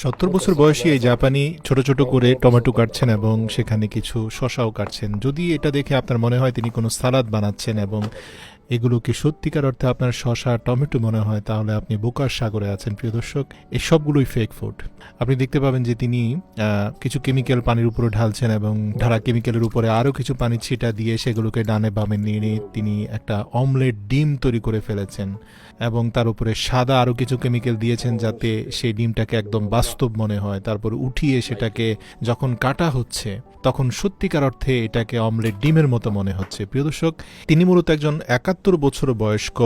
70 বছর বয়সী এই জাপানি ছোট ছোট করে টমেটো কাটছেন এবং সেখানে কিছু শসাও কাটছেন। যদি এটা দেখে আপনার মনে হয় তিনি কোনো সালাদ বানাচ্ছেন এবং এগুলোকে সত্যিকার অর্থে আপনার শসা টমেটো মনে হয়, তাহলে আপনি বোকার সাগরে আছেন প্রিয় দর্শক। এই সবগুলোই ফেক ফুড। আপনি দেখতে পাবেন যে তিনি কিছু কেমিক্যাল পানির উপরে ঢালছেন এবং ঢালা কেমিক্যালের উপরে আরও কিছু পানি ছিটা দিয়ে সেগুলোকে ডানে বামে নিয়ে তিনি একটা অমলেট ডিম তৈরি করে ফেলেছেন এবং তার উপরে সাদা আরও কিছু কেমিক্যাল দিয়েছেন যাতে সেই ডিমটাকে একদম বাস্তব মনে হয়। তারপর উঠিয়ে সেটাকে যখন কাটা হচ্ছে তখন সত্যিকার অর্থে এটাকে অমলেট ডিমের মতো মনে হচ্ছে। প্রিয় দর্শক, তিনি মূলত একজন 71 বছর বয়স্ক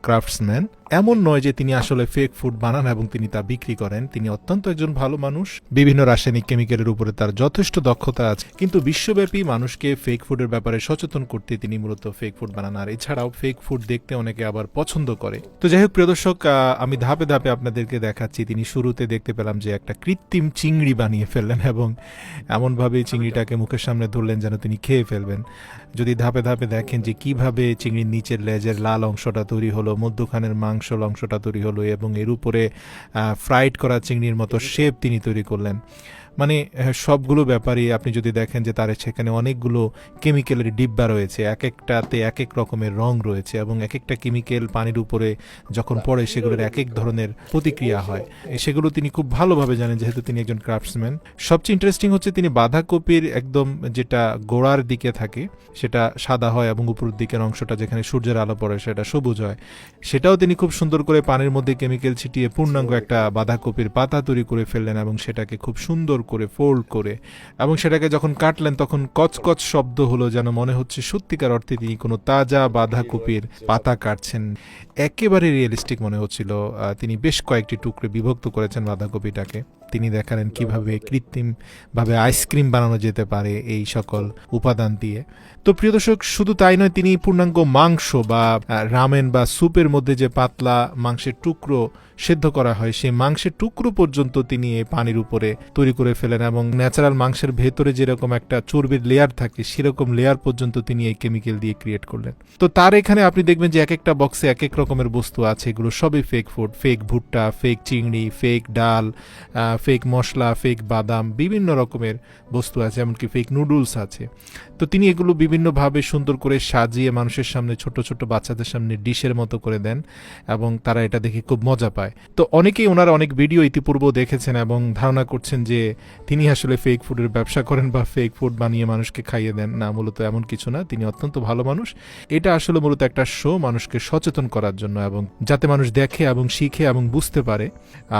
ক্রাফটসম্যান। এমন নয় যে তিনি আসলে ফেক ফুড বানান এবং তিনি তা বিক্রি করেন। তিনি অত্যন্ত একজন ভালো মানুষ। বিভিন্ন রাসায়নিক কেমিক্যালের উপরে তার যথেষ্ট দক্ষতা আছে, কিন্তু বিশ্বব্যাপী মানুষকে ফেক ফুডের ব্যাপারে সচেতন করতে তিনি মূলত ফেক ফুড বানান। আর এছাড়াও ফেক ফুড দেখতে অনেকে আবার পছন্দ করে। তো যাই হোক প্রিয় দর্শক, আমি ধাপে ধাপে আপনাদেরকে দেখাচ্ছি। তিনি শুরুতে দেখতে পেলাম যে একটা কৃত্রিম চিংড়ি বানিয়ে ফেললেন এবং এমনভাবে চিংড়িটাকে মুখের সামনে ধরলেন যেন তিনি খেয়ে ফেলবেন। যদি ধাপে ধাপে দেখেন যে কিভাবে চিংড়ির নিচের লেজের লাল অংশটা তৈরি হলো, মধ্যখানের মাংস অংশটা তৈরি হলো এবং এর উপরে ফ্রাইড করা চিংড়ির মতো শেপ তিনি তৈরি করলেন। মানে সবগুলো ব্যাপারই আপনি যদি দেখেন যে তার সেখানে অনেকগুলো কেমিক্যালের ডিব্বা রয়েছে, এক একটাতে এক এক রকমের রং রয়েছে এবং এক একটা কেমিক্যাল পানির উপরে যখন পড়ে সেগুলোর এক এক ধরনের প্রতিক্রিয়া হয়। সেগুলো তিনি খুব ভালোভাবে জানেন যেহেতু তিনি একজন ক্রাফটসম্যান। সবচেয়ে ইন্টারেস্টিং হচ্ছে তিনি বাঁধাকপির একদম যেটা গোড়ার দিকে থাকে সেটা সাদা হয় এবং উপরের দিকের অংশটা যেখানে সূর্যের আলো পড়ে সেটা সবুজ হয়। সেটাও তিনি খুব সুন্দর করে পানির মধ্যে কেমিক্যাল ছিটিয়ে পূর্ণাঙ্গ একটা বাঁধাকপির পাতা তৈরি করে ফেললেন এবং সেটাকে খুব সুন্দর করে ফোল্ড করে এবং সেটাকে যখন কাটলেন তখন কচকচ শব্দ হলো, যেন মনে হচ্ছে সত্যিকার অর্থে তিনি কোনো তাজা বাঁধাকপির পাতা কাটছেন। একেবারে রিয়েলিস্টিক মনে হচ্ছিল। তিনি বেশ কয়েকটি টুকরে বিভক্ত করেছেন বাঁধাকপিটাকে। তিনি দেখালেন কিভাবে কৃত্রিমভাবে আইসক্রিম বানানো যেতে পারে এই সকল উপাদান দিয়ে। তো প্রিয় দর্শক, শুধু তাই নয়, তিনি পূর্ণাঙ্গ মাংস বা রামেন বা স্যুপের মধ্যে যে পাতলা মাংসের টুকরো সেদ্ধ করা হয় সেই মাংসের টুকরো পর্যন্ত তিনি এই পানির উপরে তৈরি করে ফেলেন এবং ন্যাচারাল মাংসের ভেতরে যেরকম একটা চর্বির লেয়ার থাকে সেরকম লেয়ার পর্যন্ত তিনি এই কেমিক্যাল দিয়ে ক্রিয়েট করলেন। তো তার এখানে আপনি দেখবেন যে এক একটা বক্সে এক এক রকমের বস্তু আছে। এগুলো সবই ফেক ফুড। ফেক ভুট্টা, ফেক চিংড়ি, ফেক ডাল, ফেক মশলা, ফেক বাদাম, বিভিন্ন রকমের বস্তু আছে, এমনকি ফেক নুডলস আছে। তো তিনি এগুলো বিভিন্নভাবে সুন্দর করে সাজিয়ে মানুষের সামনে, ছোট ছোট বাচ্চাদের সামনে ডিশের মতো করে দেন এবং তারা এটা দেখে খুব মজা পায়। তো অনেকেই ওনার অনেক ভিডিও ইতিপূর্বেও দেখেছেন এবং ধারণা করছেন যে তিনি আসলে ফেক ফুডের ব্যবসা করেন বা ফেক ফুড বানিয়ে মানুষকে খাইয়ে দেন। না, মূলত এমন কিছু না। তিনি অত্যন্ত ভালো মানুষ। এটা আসলে মূলত একটা শো মানুষকে সচেতন করার জন্য এবং যাতে মানুষ দেখে এবং শিখে এবং বুঝতে পারে।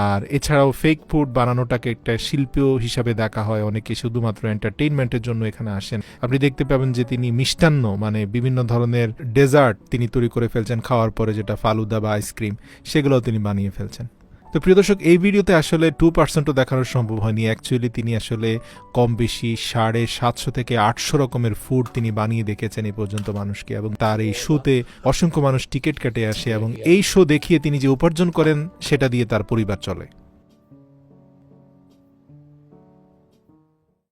আর এছাড়াও ফেক ফুড বানানোটাকে একটা শিল্প হিসাবে দেখা হয়। অনেকে শুধুমাত্র এন্টারটেইনমেন্টের জন্য এখানে আসেন। আপনি দেখতে পাবেন যে তিনি মিষ্টান্ন মানে বিভিন্ন ধরনের ডেজার্ট তিনি তৈরি করে ফেলছেন খাওয়ার পরে, যেটা ফালুদা বা আইসক্রিম, সেগুলোও তিনি বানিয়ে ফেলছেন। তো প্রিয় দর্শক, এই ভিডিওতে আসলে 2%ও দেখানো সম্ভব হয়নি। অ্যাকচুয়ালি তিনি আসলে কম বেশি 750 থেকে 800 রকমের ফুড তিনি বানিয়ে দেখেছেন এই পর্যন্ত মানুষকে এবং তার এই শোতে অসংখ্য মানুষ টিকিট কেটে আসে এবং এই শো দেখিয়ে তিনি যে উপার্জন করেন সেটা দিয়ে তার পরিবার চলে।